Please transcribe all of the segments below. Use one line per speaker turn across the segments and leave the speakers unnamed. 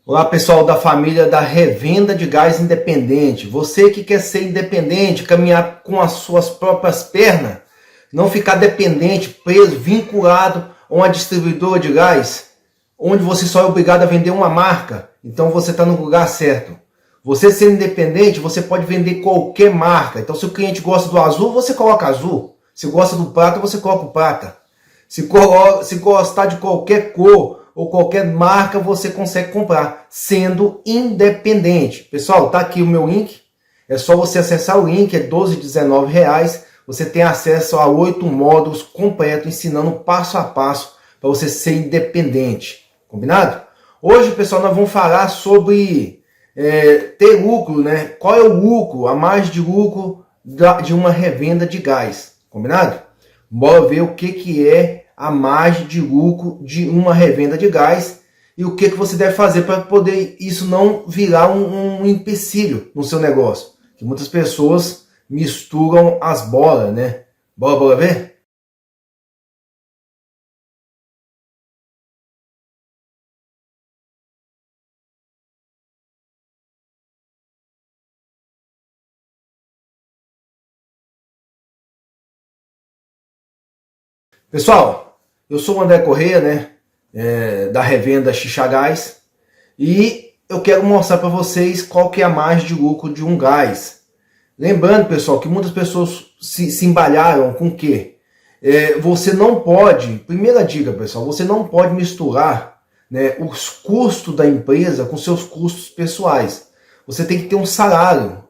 Olá pessoal da família da Revenda de Gás Independente. Você que quer ser independente, caminhar com as suas próprias pernas, não ficar dependente, preso, vinculado a uma distribuidora de gás, onde você só é obrigado a vender uma marca. Então você está no lugar certo. Você sendo independente, você pode vender qualquer marca. Então se o cliente gosta do azul, você coloca azul. Se gosta do prata, você coloca o prata. Se gostar de qualquer cor ou qualquer marca, você consegue comprar, sendo independente. Pessoal, tá aqui o meu link. É só você acessar o link, é R$12, R$19. Você tem acesso a 8 módulos completos, ensinando passo a passo para você ser independente. Combinado? Hoje, pessoal, nós vamos falar sobre ter lucro, né? Qual é o lucro, a margem de lucro de uma revenda de gás. Combinado? Bora ver o que é a margem de lucro de uma revenda de gás e o que você deve fazer para poder isso não virar um empecilho no seu negócio. Que muitas pessoas misturam as bolas, né? Bora ver? Pessoal, eu sou o André Correia, né? Da revenda Xixa Gás, e eu quero mostrar para vocês qual que é a margem de lucro de um gás. Lembrando, pessoal, que muitas pessoas se embalharam com o quê? Você não pode, primeira dica, pessoal, você não pode misturar, né, os custos da empresa com seus custos pessoais. Você tem que ter um salário,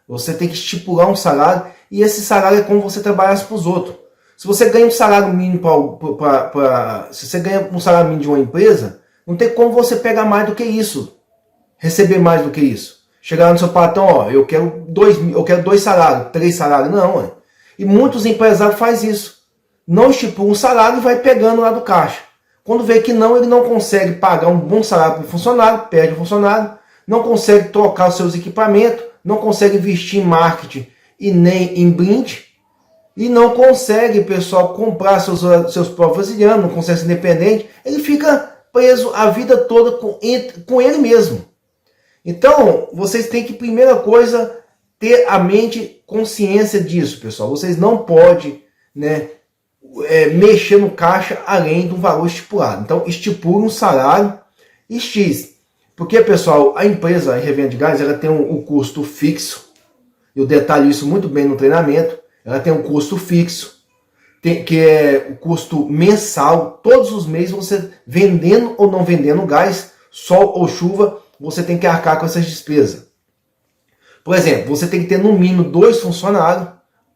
você tem que estipular um salário, e esse salário é como você trabalhasse para os outros. Se você ganha um salário mínimo se você ganha um salário mínimo de uma empresa, não tem como você pegar mais do que isso, receber mais do que isso. Chegar lá no seu patrão, ó, eu quero 2 salários, 3 salários, não. E muitos empresários fazem isso. Não estipulam um salário e vai pegando lá do caixa. Quando vê que não, ele não consegue pagar um bom salário para o funcionário, perde o funcionário, não consegue trocar os seus equipamentos, não consegue investir em marketing e nem em brinde, e não consegue, pessoal, comprar seus próprios vasilhames, não consegue ser independente, ele fica preso a vida toda com ele mesmo. Então, vocês têm que, primeira coisa, ter a mente consciência disso, pessoal. Vocês não podem, né, mexer no caixa além do valor estipulado. Então, estipule um salário X. Porque, pessoal, a empresa, a revenda de gás, ela tem um custo fixo. Eu detalho isso muito bem no treinamento. Ela tem um custo fixo, que é o custo mensal. Todos os meses, você vendendo ou não vendendo gás, sol ou chuva, você tem que arcar com essas despesas. Por exemplo, você tem que ter no mínimo 2 funcionários.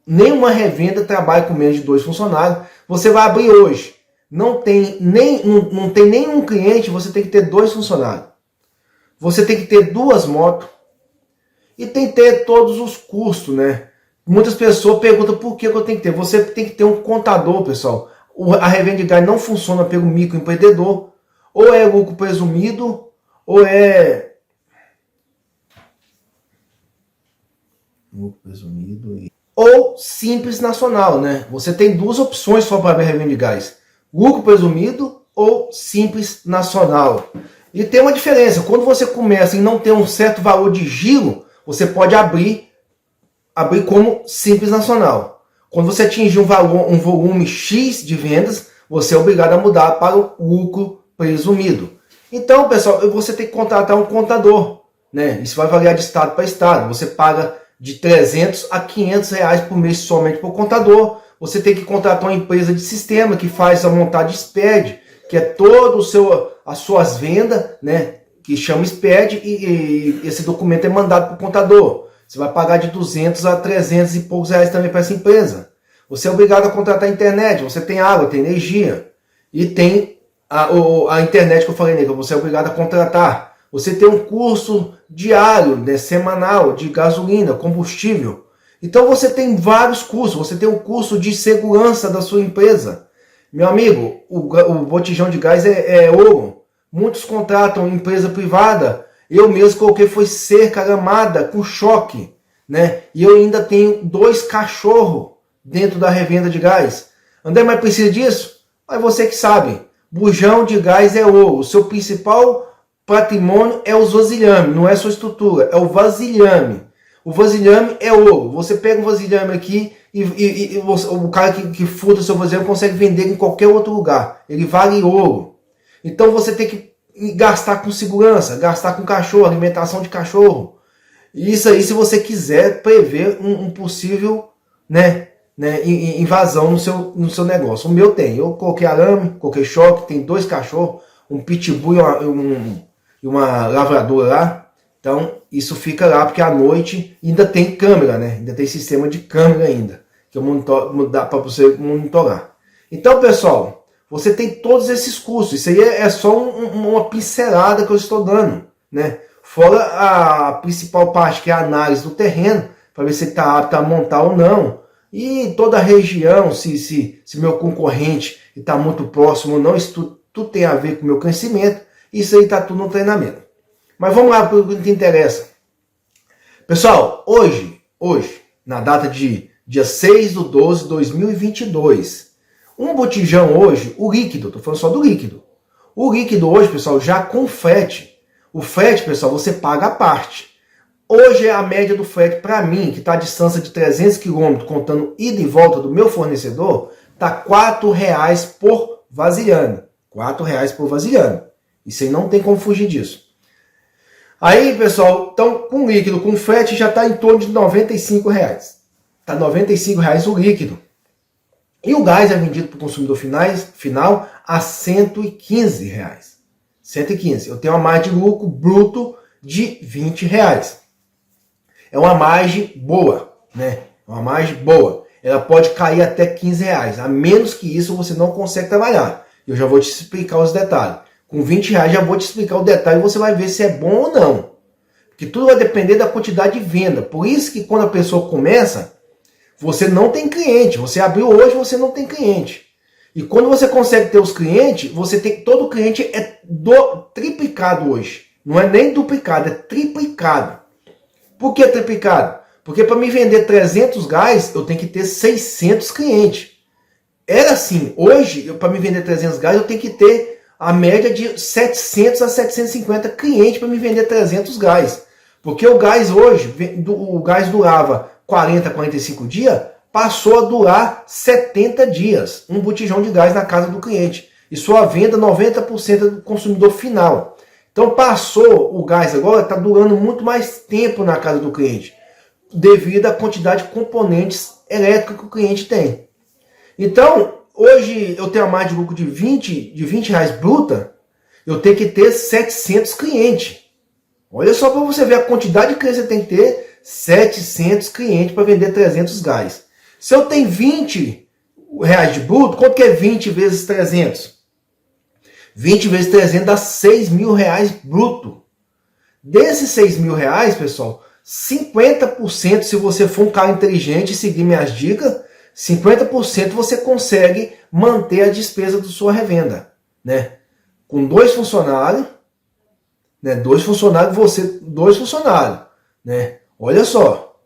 Nenhuma revenda trabalha com menos de 2 funcionários. Você vai abrir hoje, não tem nenhum cliente, você tem que ter 2 funcionários. Você tem que ter 2 motos e tem que ter todos os custos, né? Muitas pessoas perguntam por que eu tenho que ter. Você tem que ter um contador, pessoal. A revenda de gás não funciona pelo microempreendedor. Ou é lucro presumido, ou é lucro presumido ou simples nacional, né? Você tem 2 opções só para a revenda de gás: lucro presumido ou simples nacional. E tem uma diferença. Quando você começa e não tem um certo valor de giro, você pode abrir como simples nacional. Quando você atingir um volume X de vendas, você é obrigado a mudar para o lucro presumido. Então, pessoal, você tem que contratar um contador, né? Isso vai variar de estado para estado. Você paga de 300 a 500 reais por mês somente para o contador. Você tem que contratar uma empresa de sistema que faz a montagem SPED, que é todo as suas vendas, né? Que chama SPED, e esse documento é mandado para o contador. Você vai pagar de 200 a 300 e poucos reais também para essa empresa. Você é obrigado a contratar a internet. Você tem água, tem energia. E tem a internet que eu falei, né, que você é obrigado a contratar. Você tem um custo diário, né, semanal, de gasolina, combustível. Então você tem vários custos. Você tem um custo de segurança da sua empresa. Meu amigo, o botijão de gás é ouro. Muitos contratam empresa privada. Eu mesmo coloquei, foi cerca armada com choque, né? E eu ainda tenho 2 cachorros dentro da revenda de gás. André, mas precisa disso? Mas você que sabe. Bujão de gás é ouro. O seu principal patrimônio é os vasilhames, não é sua estrutura, é o vasilhame. O vasilhame é ouro. Você pega um vasilhame aqui e o cara que furta seu vasilhame consegue vender em qualquer outro lugar. Ele vale ouro. Então você tem que gastar com segurança, gastar com cachorro, alimentação de cachorro. Isso aí se você quiser prever um possível invasão no seu negócio. O meu tem. Eu coloquei arame, coloquei choque, tem 2 cachorros, um pitbull e uma lavradora lá. Então, isso fica lá, porque à noite ainda tem câmera, né? Ainda tem sistema de câmera ainda, que dá para você monitorar. Então, pessoal, você tem todos esses custos. Isso aí é só uma pincelada que eu estou dando, né? Fora a principal parte, que é a análise do terreno, para ver se está apto a montar ou não. E toda a região, se meu concorrente está muito próximo ou não, isso tudo tem a ver com o meu crescimento. Isso aí está tudo no treinamento. Mas vamos lá para o que interessa. Pessoal, hoje, na data de dia 6/12/2022, um botijão hoje, o líquido, estou falando só do líquido. O líquido hoje, pessoal, já com frete. O frete, pessoal, você paga a parte. Hoje é a média do frete para mim, que está a distância de 300 km, contando ida e volta do meu fornecedor, está R$ 4,00 por vasilhame. R$ 4,00 por vasilhame. Isso aí não tem como fugir disso. Aí, pessoal, então com líquido, com frete, já está em torno de R$ 95. Está R$ 95 o líquido. E o gás é vendido para o consumidor final a R$ 115. 115. Eu tenho uma margem de lucro bruto de R$ 20. É uma margem boa, né? É uma margem boa. Ela pode cair até R$ 15. A menos que isso você não consegue trabalhar. Eu já vou te explicar os detalhes. Com R$ 20 já vou te explicar o detalhe e você vai ver se é bom ou não. Porque tudo vai depender da quantidade de venda. Por isso que quando a pessoa começa, você não tem cliente. Você abriu hoje, você não tem cliente. E quando você consegue ter os clientes, você tem todo cliente é triplicado hoje. Não é nem duplicado, é triplicado. Por que triplicado? Porque para me vender 300 gás, eu tenho que ter 600 clientes. Era assim. Hoje, para me vender 300 gás, eu tenho que ter a média de 700 a 750 clientes para me vender 300 gás. Porque o gás hoje, o gás durava 40, 45 dias, passou a durar 70 dias. Um botijão de gás na casa do cliente. E sua venda 90% do consumidor final. Então passou o gás agora, está durando muito mais tempo na casa do cliente. Devido à quantidade de componentes elétricos que o cliente tem. Então, hoje eu tenho a margem de lucro de 20 reais bruta, eu tenho que ter 700 clientes. Olha só para você ver a quantidade de clientes que você tem que ter, 700 clientes para vender 300 gás. Se eu tenho 20 reais de bruto, quanto que é 20 vezes 300? 20 vezes 300 dá 6 mil reais bruto. Desses 6 mil reais, pessoal, 50%, se você for um cara inteligente e seguir minhas dicas, 50% você consegue manter a despesa da sua revenda, né? Com 2 funcionários, né? 2 funcionários, né? Olha só,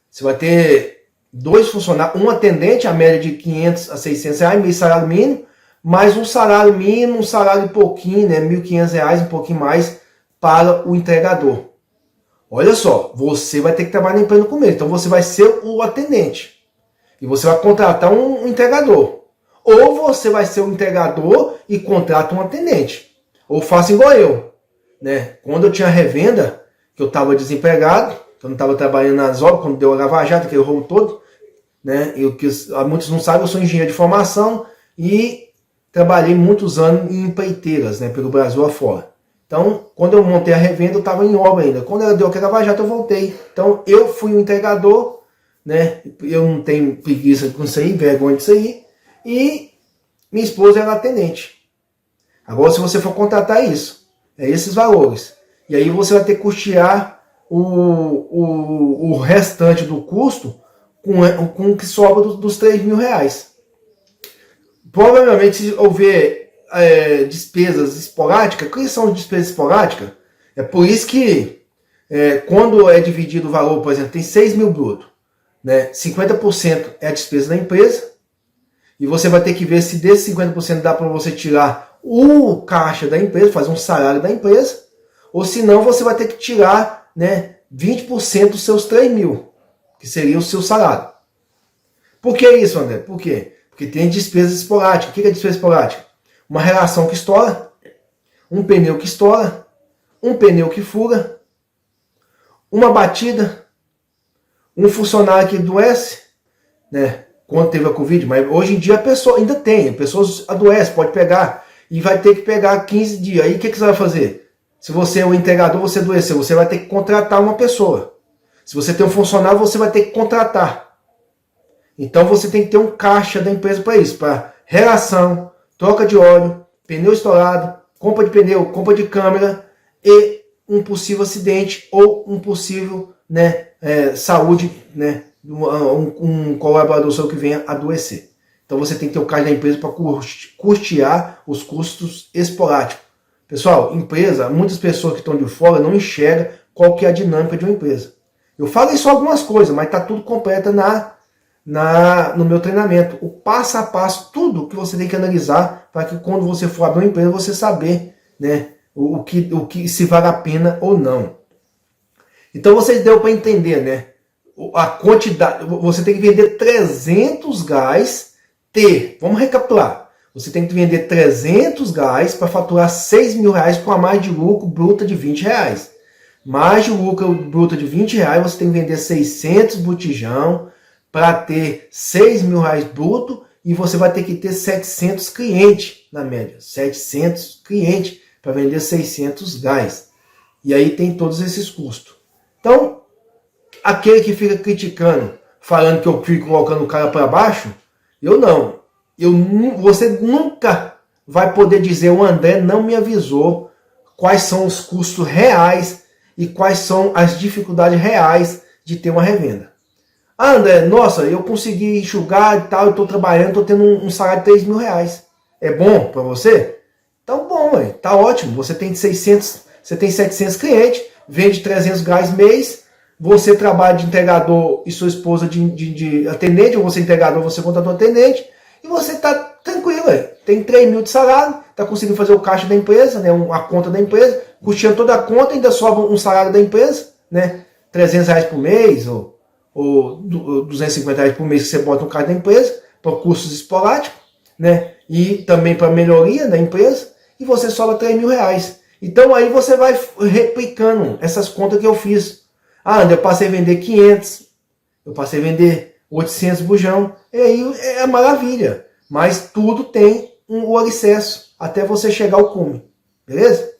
você vai ter 2 funcionários, um atendente, a média de 500 a 600 reais, meio salário mínimo, mais um salário mínimo, um salário pouquinho, né? 1.500 reais, um pouquinho mais para o entregador. Olha só, você vai ter que trabalhar na empresa no começo, então você vai ser o atendente. E você vai contratar um entregador. Ou você vai ser um entregador e contrata um atendente. Ou faça igual eu. Né? Quando eu tinha revenda, que eu estava desempregado, que eu não estava trabalhando nas obras, quando deu a Lava Jato, aquele rolo todo. Né? Muitos não sabem, eu sou engenheiro de formação e trabalhei muitos anos em empreiteiras, né, pelo Brasil afora. Então, quando eu montei a revenda, eu estava em obra ainda. Quando ela deu aquela Lava Jato, eu voltei. Então, eu fui um entregador, né? Eu não tenho preguiça com isso aí, vergonha disso aí. E minha esposa era atendente. Agora, se você for contratar isso, é esses valores. E aí você vai ter que custear o restante do custo com o que sobra dos 3 mil reais. Provavelmente, se houver despesas esporádicas, o que são despesas esporádicas? É por isso que quando é dividido o valor, por exemplo, tem 6 mil bruto, né? 50% é a despesa da empresa, e você vai ter que ver se desse 50% dá para você tirar o caixa da empresa, fazer um salário da empresa, ou senão você vai ter que tirar, né, 20% dos seus 3 mil, que seria o seu salário. Por que isso, André? Por quê? Porque tem despesas esporádicas. O que é despesa esporádica? Uma relação que estoura, um pneu que estoura, um pneu que fura, uma batida, um funcionário que adoece, né, quando teve a Covid, mas hoje em dia a pessoa ainda tem, pessoas adoecem, pode pegar, e vai ter que pegar 15 dias. Aí o que você vai fazer? Se você é o entregador, você adoeceu, você vai ter que contratar uma pessoa. Se você tem um funcionário, você vai ter que contratar. Então você tem que ter um caixa da empresa para isso, para relação, troca de óleo, pneu estourado, compra de pneu, compra de câmera e um possível acidente ou um possível, né, saúde, né, um colaborador seu que venha adoecer. Então você tem que ter o caixa da empresa para custear os custos esporádicos. Pessoal, empresa, muitas pessoas que estão de fora não enxergam qual que é a dinâmica de uma empresa. Eu falei só algumas coisas, mas está tudo completo no meu treinamento. O passo a passo, tudo que você tem que analisar para que quando você for abrir uma empresa, você saber, né, o que se vale a pena ou não. Então vocês deu para entender, né? A quantidade, você tem que vender 300 gás, vamos recapitular. Você tem que vender 300 gás para faturar 6 mil reais com a margem de lucro bruta de 20 reais. Margem de lucro bruta de 20 reais, você tem que vender 600 botijão para ter 6 mil reais bruto e você vai ter que ter 700 clientes na média. 700 clientes para vender 600 gás. E aí tem todos esses custos. Então, aquele que fica criticando, falando que eu fico colocando o cara para baixo, eu não. Você nunca vai poder dizer, o André não me avisou quais são os custos reais e quais são as dificuldades reais de ter uma revenda. Ah, André, nossa, eu consegui enxugar e tal, eu estou trabalhando, estou tendo um salário de 3 mil reais. É bom para você? Então, bom, tá ótimo. Você tem 700 clientes, vende 300 gás mês, você trabalha de entregador e sua esposa de atendente, ou você é entregador, você é contador atendente, e você está tranquilo. Tem 3 mil de salário, está conseguindo fazer o caixa da empresa, né, a conta da empresa, custeando toda a conta, ainda sobra um salário da empresa, né, 300 reais por mês, ou 250 reais por mês que você bota no caixa da empresa, para custos esporádicos, né, e também para melhoria da empresa, e você sobra 3 mil reais. Então aí você vai replicando essas contas que eu fiz. Ah, André, eu passei a vender 500, eu passei a vender 800 bujão, e aí é maravilha. Mas tudo tem o alicerce até você chegar ao cume, beleza?